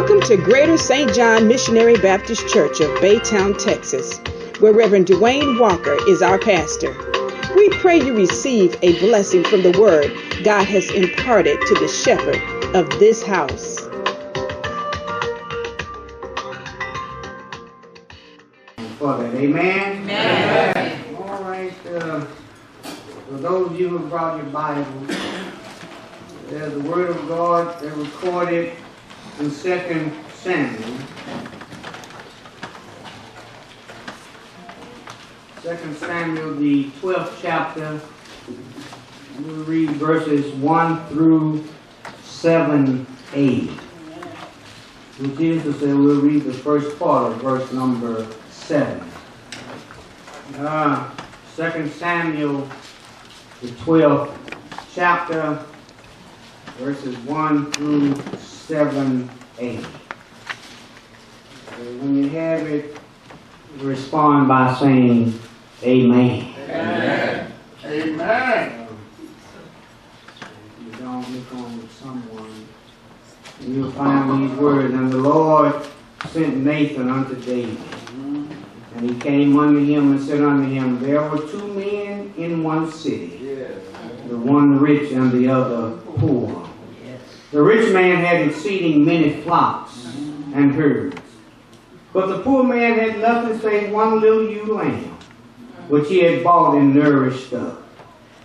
Welcome to Greater St. John Missionary Baptist Church of Baytown, Texas, where Reverend Dwain Walker is our pastor. We pray you receive a blessing from the word God has imparted to the shepherd of this house. For that, amen? Amen. All right, for those of you who brought your Bible, there's the Word of God that recorded in 2 Samuel. 2 Samuel, the 12th chapter. We'll read verses 1 through 7a. Which is to say, we'll read the first part of verse number 7. 2 Samuel, the 12th chapter, verses 1 through 7a. When you have it, respond by saying, Amen. Amen. Amen. You don't look on with someone, and you'll find these words. And the Lord sent Nathan unto David. And he came unto him and said unto him, There were two men in one city, the one rich and the other poor. The rich man had exceeding many flocks and herds, but the poor man had nothing save one little ewe lamb, which he had bought and nourished up.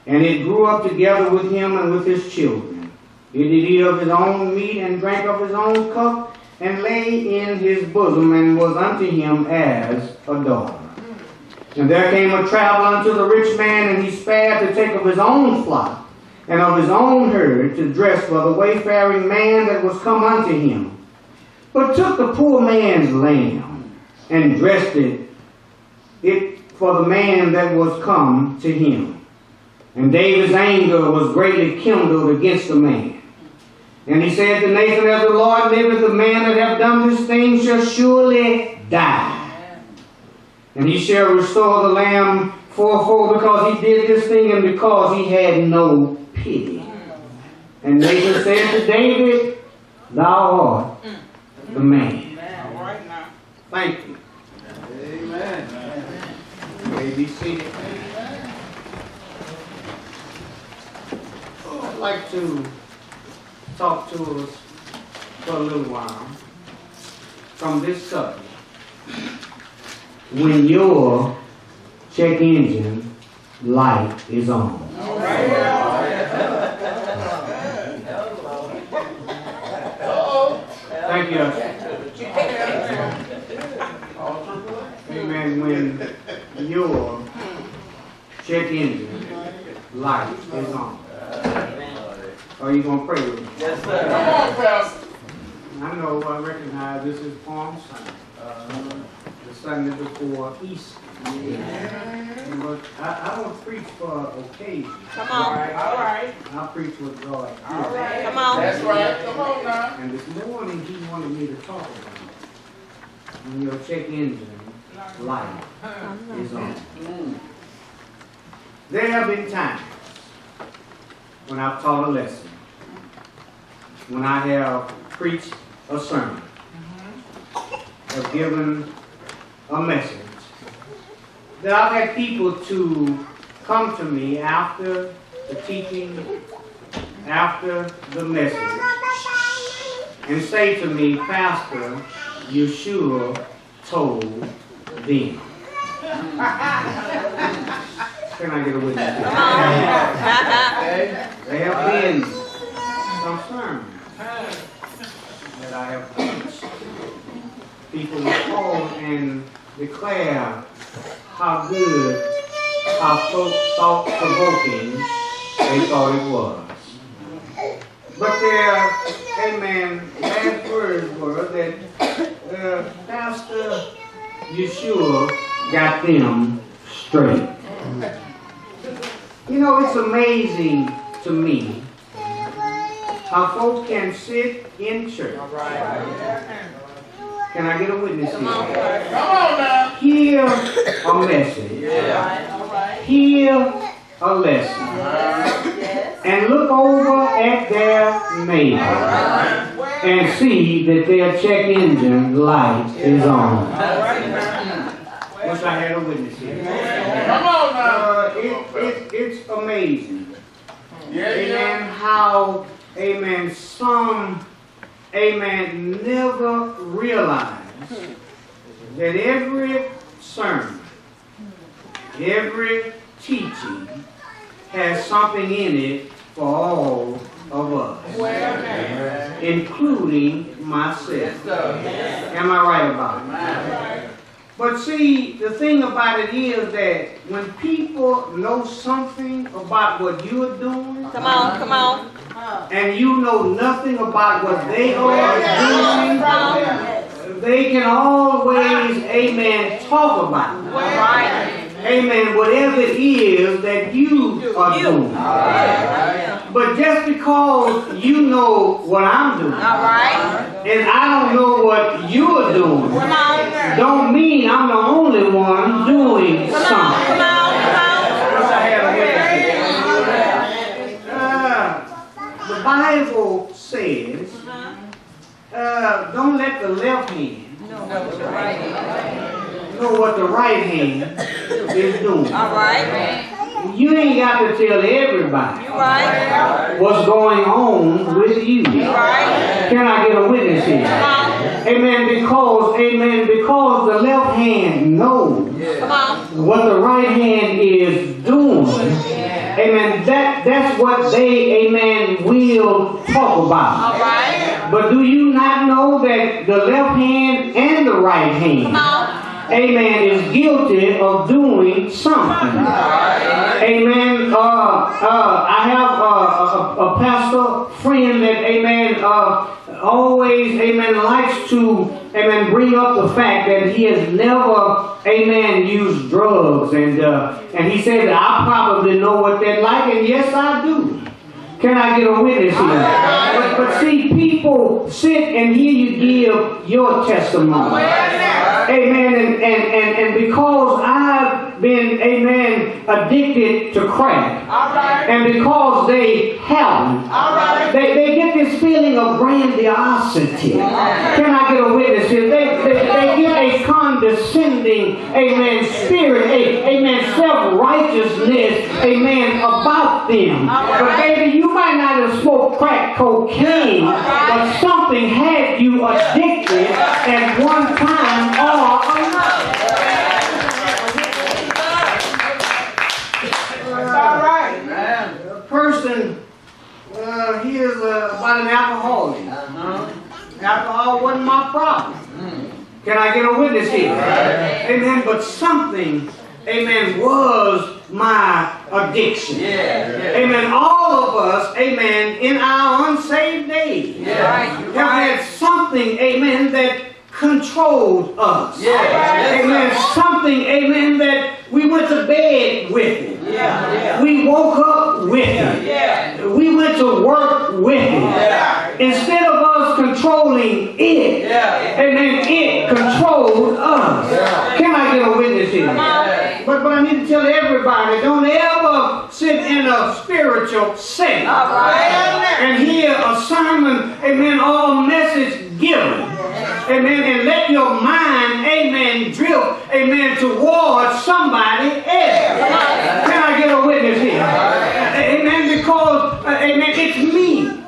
And it grew up together with him and with his children. It did eat of his own meat and drank of his own cup, and lay in his bosom, and was unto him as a daughter. And there came a traveler unto the rich man, and he spared to take of his own flock and of his own herd to dress for the wayfaring man that was come unto him, but took the poor man's lamb and dressed it for the man that was come to him. And David's anger was greatly kindled against the man. And he said to Nathan, As the Lord liveth, the man that hath done this thing shall surely die. And he shall restore the lamb fourfold, because he did this thing and because he had no pity. And Nathan said to David, Thou art the man. All right now. Thank you. Amen. You may be seated. I'd like to talk to us for a little while from this subject. When your check engine light is on. All right. Thank you. Amen. When your check engine light is on. Are you going to pray with me? Yes, sir. Come on, Pastor. I know, I recognize this is Palm Sunday. The Sunday before Easter. But I don't preach for occasion. Come on. All right. I preach with God. All right. Come on. That's right. Come on now. And this morning he wanted me to talk about when your check engine light is on. There have been times when I've taught a lesson, when I have preached a sermon, have given a message, that I've had people to come to me after the teaching, after the message, and say to me, Pastor, you sure told them. Can I get a witness? There have been some sermons that I have preached. People will call and declare how good, how thought-provoking they thought it was. But their, amen, last words were that Pastor Yeshua got them straight. You know, it's amazing to me how folks can sit in church. Can I get a witness here? Come on now. Hear a message. Hear a lesson. And look over at their neighbor and see that their check engine light is on. Wish I had a witness here. Come on now. It's amazing. Yeah. How, amen, some, amen, never realize that every sermon, every teaching has something in it for all of us, including myself. Am I right about it? But see, the thing about it is that when people know something about what you're doing, Come on. and you know nothing about what they are doing, they can always, amen, talk about it. Amen, whatever it is that you are doing. But just because you know what I'm doing, and I don't know what you're doing, don't mean I'm the only one doing something. The Bible says, don't let the left hand know what the right hand is doing. You ain't got to tell everybody what's going on with you. Can I get a witness here? Amen. Because the left hand knows what the right hand is doing. Amen. That's what they, amen, will talk about. But do you not know that the left hand and the right hand, amen, is guilty of doing something? Amen. I have a pastor friend that, amen, always, amen, likes to, amen, bring up the fact that he has never, amen, used drugs. And he said that I probably know what that's like, and yes, I do. Can I get a witness here? But see, people sit and hear you give your testimony. Amen. And because I've been, amen, addicted to crack, and because they haven't, they get this feeling of grandiosity. Can I get a witness here? They get a condescending, amen, spirit, amen, self-righteousness, amen, about them. But baby, you might not have smoked crack cocaine, but something had you addicted at one time or another. All right. A person, he is about an alcoholic. Alcohol wasn't my problem. Can I get a witness here? Amen. But something, amen, was my addiction. Amen. All of us, amen, in our unsaved days have had something, amen, that controlled us. Amen. Something, amen, that we went to bed with it. We woke up with it. We went to work with it. Instead of us controlling it, amen, it controlled us. Can I get a witness here? But I need to tell everybody, don't ever sit in a spiritual setting and hear a sermon, amen, or a message given, amen, and let your mind, amen, drift, amen, towards somebody else. Can I get a witness here? Amen, because, amen, it's me.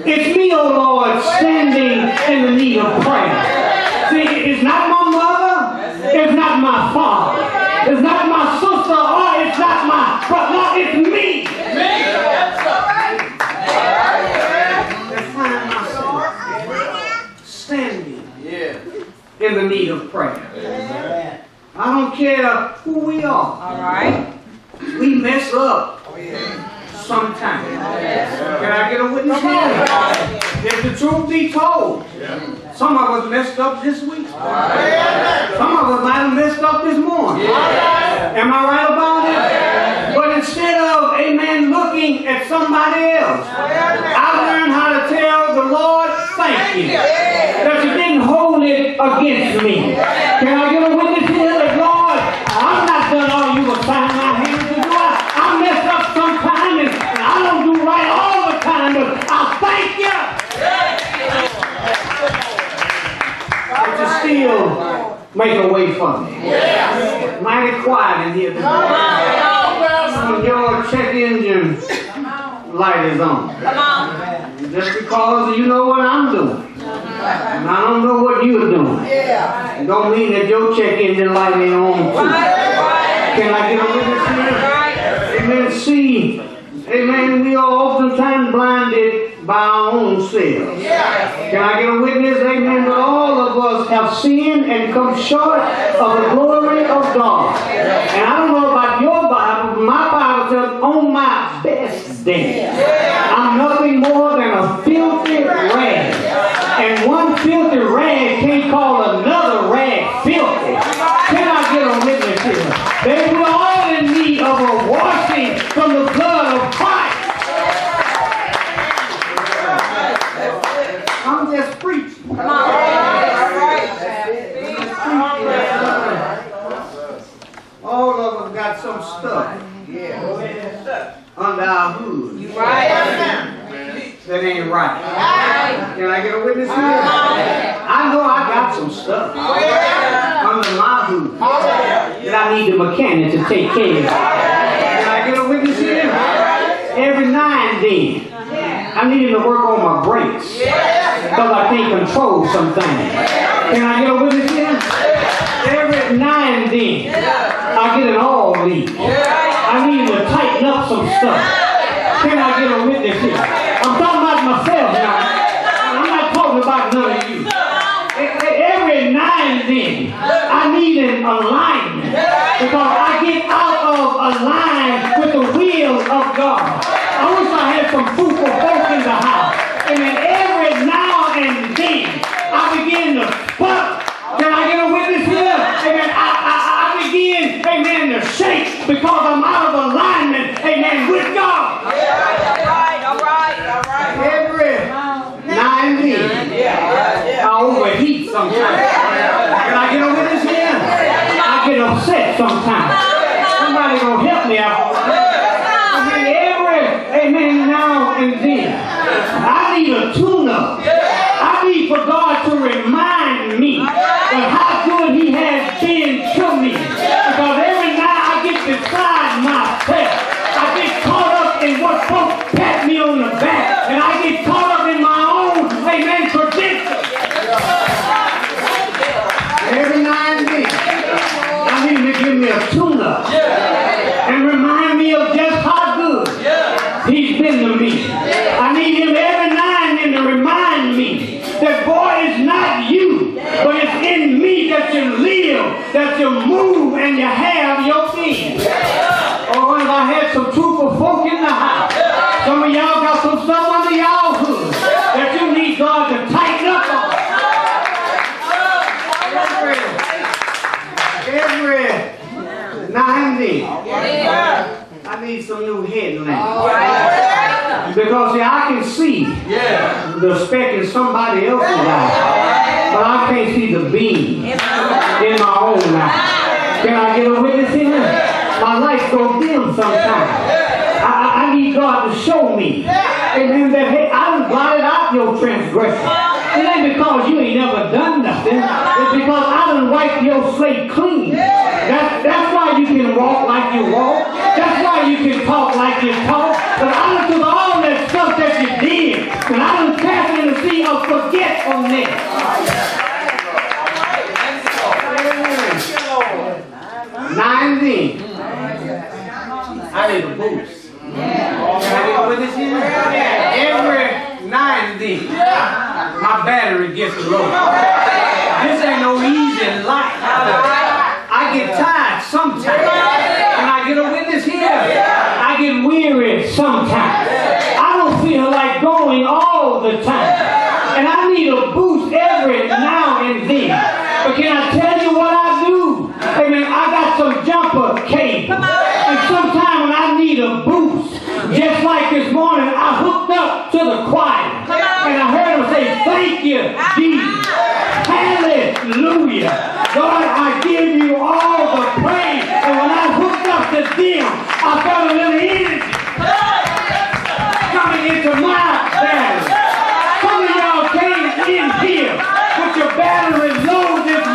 It's me, oh Lord, standing in the need of prayer. See, it's not my mother, it's not my father, it's not my sister, or it's not my brother, no, it's me. That's find myself standing in the need of prayer. I don't care who we are. We mess up sometimes. Can I get a witness here? If the truth be told, some of us messed up this week. Some of us might have messed up this morning. Am I right about it? But instead of, amen, looking at somebody else, I learned how to tell the Lord, thank you, that you didn't hold it against me. Can I get a witness here that, Lord, I'm not done all you assigned my hands to do. I messed up sometime and I don't do right all the time, but I thank you. still make a way for me. Mighty quiet in here today. Your check engine light is on. Just because you know what I'm doing. And I don't know what you're doing. It don't mean that your check engine light ain't on too. Can I get a witness here? Amen. See, amen, we are oftentimes blinded by our own selves. Can I get a witness? Amen. But all of us have sinned and come short of the glory of God. And I don't know about your Bible, but my Bible says, on my best day, I'm nothing more than a filthy rag. And one filthy rag can't call another rag filthy. Can I get a witness here? That we're all in need of a washing from the blood of Christ. I'm just preaching. Come on. All right. All of us got some stuff under our hood. That ain't right. Can I get a witness here? I know I got some stuff under my hood that I need the mechanic to take care of. Can I get a witness here? Every now and then, I need him to work on my brakes because I can't control some things. Can I get a witness here? Every now and then, I get an oil leak. I need him to tighten up some stuff. Can I get a witness here? I'm talking about myself now. I'm not talking about none of you. Every now and then, I need an alignment because I get out of alignment with the will of God. I wish I had some fruitful folk in the house. And then every now and then, I begin to sputter. Can I get a witness here? Amen. I begin, amen, to shake because I'm out of alignment, amen, with God. All right. Every now and then, I overheat sometimes. Can I get a witness here? I get upset sometimes. Somebody gonna help me out. Amen, now and then. I need a tune-up. I need for God to remind me of how good He has been to me. Because every night I get beside myself. I get caught up in what folks pat me on the back. And I get caught up in my own, amen, credentials. Every now and then, I need to give me a tune-up. And remind me of just how good He's been to me. I need Him every now and then to remind me that, boy, it's not you, but it's in me that you live, that you move, and you have your being. Oh, and I had some truthful folk in the house. Some of y'all got some stuff under y'all hood that you need God to tighten up on. Every now and then, I need some new headlamps. Because see, I can see the speck in somebody else's eye, but I can't see the beam in my own eye. Can I get a witness in there? My light goes dim sometimes. I need God to show me, amen, that hey, I done blotted out your transgression. It ain't because you ain't never done nothing. It's because I done wiped your slate clean. That's why you can walk like you walk. That's why you can talk like you talk. But I done took all that stuff that you did, and I done cast it in the sea of forgetfulness. Now and then, I need a boost. Can I get with this here? Every now and then, my battery gets low. This ain't no easy life. I get tired sometimes. Can I get a witness here? I get weary sometimes. I don't feel like going all the time. And I need a boost every now and then. But can I tell you what I do? Amen. I got some jumper cable. And sometimes when I need a boost, just like this morning, I hooked up to the choir. And I heard them say, thank you, Jesus. Hallelujah. God, I give you all the praise. And when I hooked up to them, I felt a little energy coming into my battery. Some of y'all came in here with your battery low this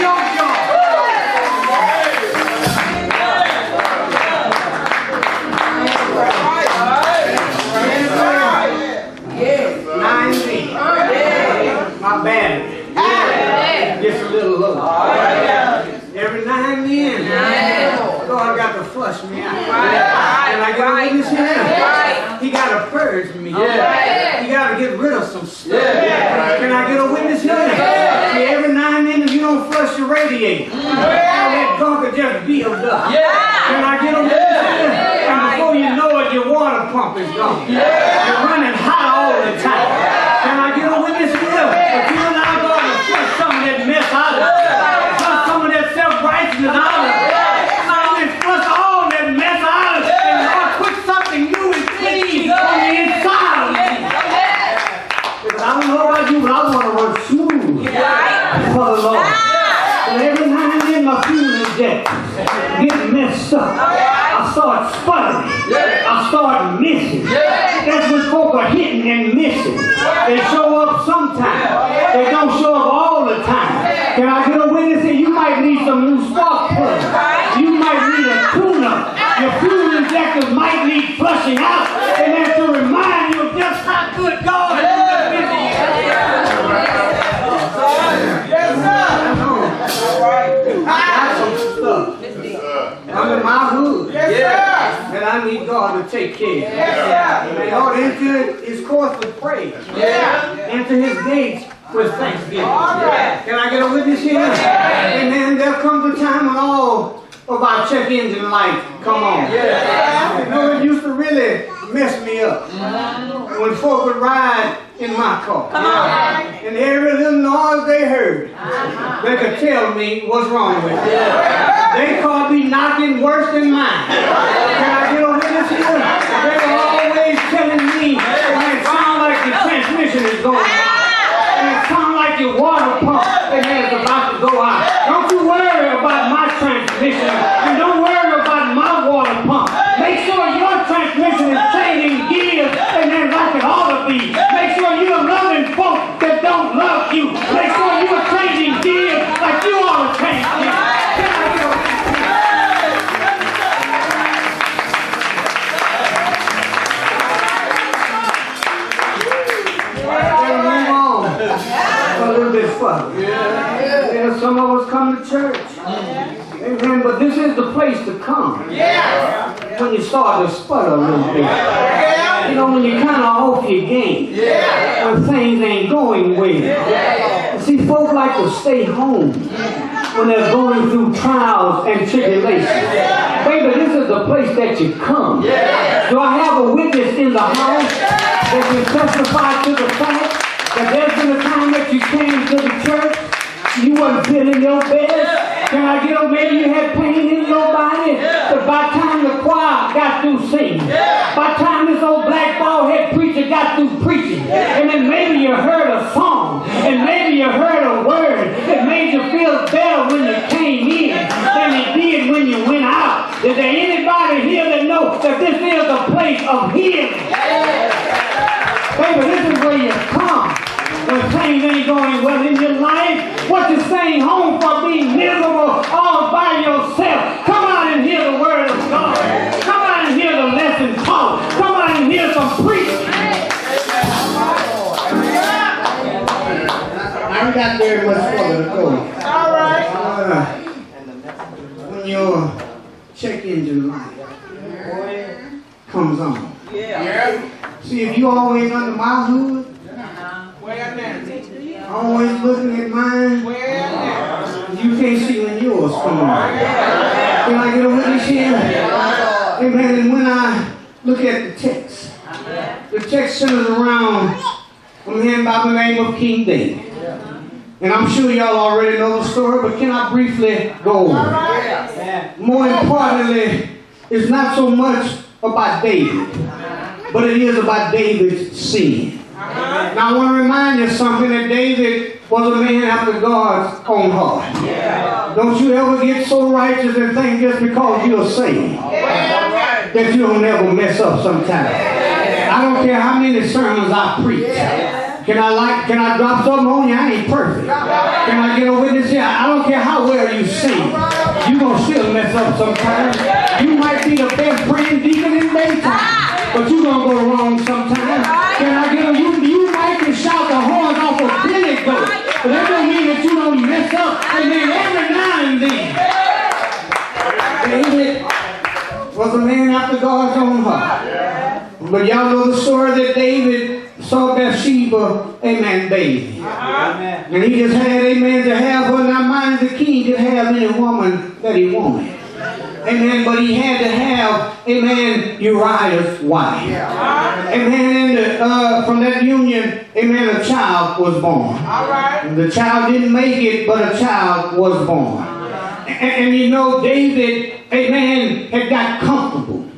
your joy? My battery. Just a little low. Every now and then, God got to flush me out. And I got to witness him. He got to purge me. He got to get rid of some stuff. Can I get a witness here? See, every now and then, if you don't flush your radiator, all that gunk will just build up. Can I get a witness here? And before you know it, your water pump is gone. You're running hot all the time. Can I get a witness here? If you allow God to flush some of that mess out of it, flush some of that self-righteousness out of it, flush all that mess out of it, and God put something new and clean on the inside of me. Because I don't know about you, but I want to run smooth for the Lord. And every now and then my fuel injectors get messed up. I start sputtering. I start missing. That's when folk are hitting and missing. They show up sometimes. They don't show up all the time. Can I get a witness here? You might need some new spark plugs. You might need a tune-up. Your fuel injectors might need flushing out. And that's to remind you of just how good God is. I got some stuff under my hood that I need God to take care of. And God enter his courts with praise. Enter his gates with thanksgiving. Can I get a witness here? Amen. There comes a time when all of our check engine lights come on. You know, it used to really mess me up when folk would ride in my car. And every little noise they heard, they could tell me what's wrong with it. They called me knocking worse than mine. Can I get a witness here? They were always telling me, and it sounds like the transmission is going out. And it sounds like your water pump is about to go out. Don't you worry about my transmission. And don't worry about my water pump. Make sure your transmission is changing gears and then like it ought to be. Make sure you're loving folk that don't love you. Make sure you're changing gears like you ought to change gears. A little bit further. Yeah, some of us come to church. Amen. But this is the place to come. When you start to sputter a little bit. You know, when you're kind of off your game. When things ain't going well. See, folk like to stay home when they're going through trials and tribulations. Baby, this is the place that you come. Do I have a witness in the house that can testify to the fact that there's been a time that you came to the church, you wasn't feeling your best? Can I get up? Maybe you had pain in your body, but by the time the choir got through singing, by the time this old black bald-head preacher got through preaching, and then maybe you heard a song, and maybe you heard a word that made you feel better when you came in than it did when you went out. Is there anybody here that knows that this is a place of healing? Baby, this is where you come when things ain't going well in your life. What you staying home for, being miserable all by yourself? Come out and hear the word of God. Come out and hear the lesson taught. Come out and hear some preaching. I got very much further to go. All right. When your check engine light comes on. See, if you always under my hood, always looking at mine, you can't see when yours come on. Can I get a witness here? Amen. And when I look at the text centers around a man by the name of King David. And I'm sure y'all already know the story, but can I briefly go over it? More importantly, it's not so much about David, but it is about David's sin. Now I want to remind you something, that David was a man after God's own heart. Don't you ever get so righteous and think just because you're saved that you don't ever mess up sometimes. I don't care how many sermons I preach. Can I drop something on you? I ain't perfect. Can I get a witness here? I don't care how well you sing. You're going to still mess up sometimes. You might be the best praying deacon in Baytown, but you're going to go wrong sometimes. Can I get a, you might can shout the horns off a Billy goat, but that don't mean that you don't mess up. And then every now and then, David was a man after God's own heart. But y'all know the story that David saw Bathsheba, amen, baby. And he just had, amen, to have her, not mind the king to have any woman that he wanted. Amen, but he had to have, amen, Uriah's wife. Amen, and from that union, amen, a child was born. The child didn't make it, but a child was born. And you know, David, amen, had got comfortable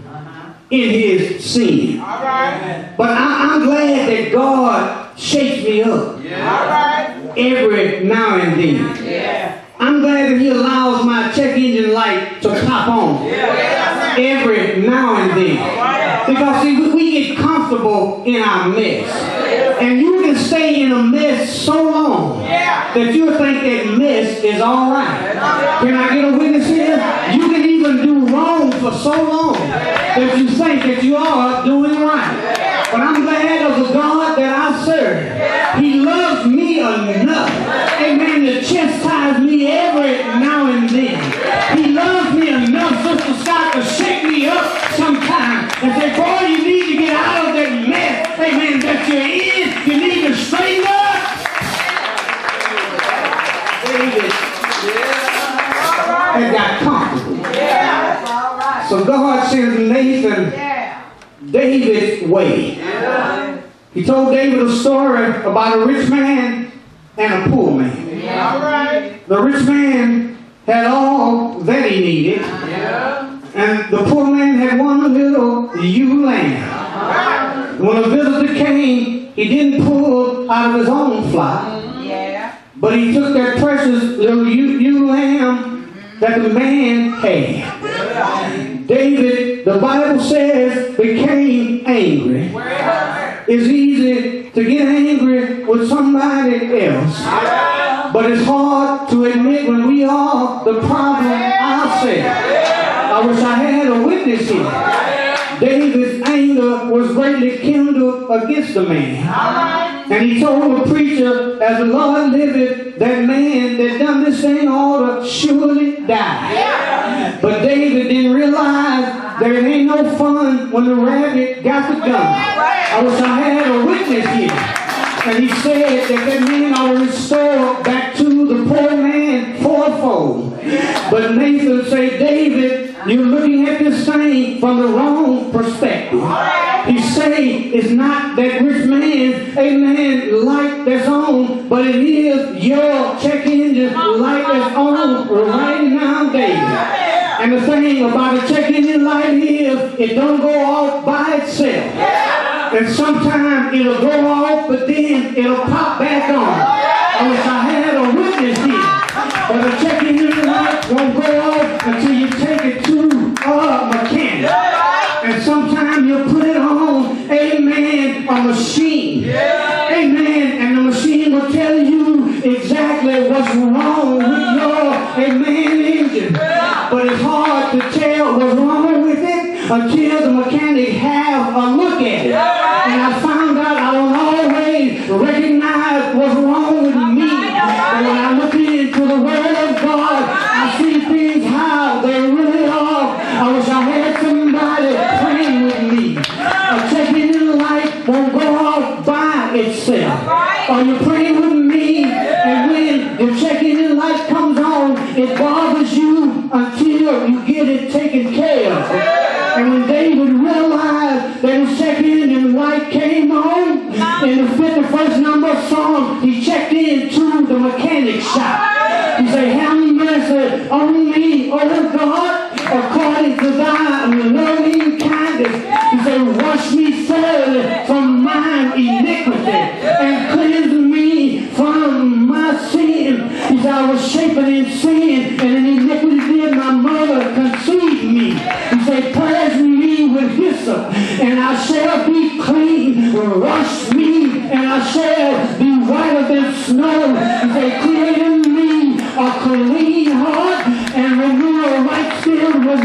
in his sin. But I'm glad that God shakes me up every now and then. I'm glad that he allows my check engine light to pop on every now and then. Because see, we get comfortable in our mess. And you can stay in a mess so long that you'll think that mess is all right. Can I get a witness here? You can even do wrong for so long that you think that you are doing right. But I'm glad of the God that I serve. He loves me enough, amen, to chastise me every now and then. He loves me enough, Sister Scott, to shake me up sometimes and say, boy, you need to get out of that mess, amen, that you're in. You need to straighten up. David had got comfortable. So God sends Nathan David's way. He told David a story about a rich man and a poor man. The rich man had all that he needed, and the poor man had one little ewe lamb. When a visitor came, he didn't pull out of his own flock, but he took that precious little ewe lamb that the man had. David, the Bible says, became angry. It's easy to get angry with somebody else, but it's hard to admit when we are the problem ourselves. I wish I had a witness here. David's anger was greatly kindled against the man. And he told the preacher, as the Lord liveth, that man that done this thing ought to surely die. But David didn't realize there ain't no fun when the rabbit got the gun. I wish I had a witness here. And he said that that man ought to restore back to the poor man fourfold. But Nathan said, David, you're looking at this thing from the wrong perspective. He said it's not that rich man, amen, light that's on, but it is your check engine light that's on right now, David. And the thing about a check engine light is it don't go off by itself. And sometimes it'll go off, but then it'll pop back on. I wish I had a witness here. But the check engine light won't go off until you take it to a mechanic. And sometimes you put it on, amen, a machine. Amen. And the machine will tell you exactly what's wrong with your, amen, engine. But it's hard to tell what's wrong with it until the mechanic have a look at it. And I found out I don't always recognize what's wrong with me. But when I look into the Word of God, I see things how they really are. I wish I had somebody praying with me. A check engine light won't go off by itself. Are you praying with me? And when the check engine light comes on, it bothers you until you get it taken care of. And when David realized that his check engine light came on, in the 51st number song, he checked into the mechanic shop. He said, have mercy on me, oh God, according to thy loving kindness. He said, wash me thoroughly from mine iniquity and cleanse me from my sin. He said, I was shapen in sin, and in iniquity did my mother conceive me. He said, purge me with hyssop, and I shall be clean. Wash me, and I shall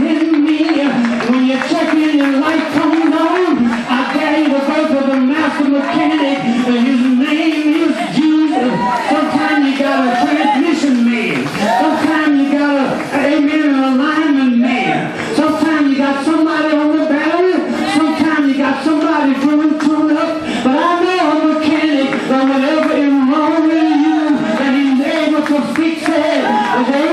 in me. When you're checking your light comes on, I dare you to go to the master mechanic. His name is Jesus. Sometimes you got a transmission man. Sometimes you got an alignment man. Sometimes you got somebody on the battery. Sometimes you got somebody doing tune-up. But I know a mechanic that whenever it's wrong with you, and he's able to fix it.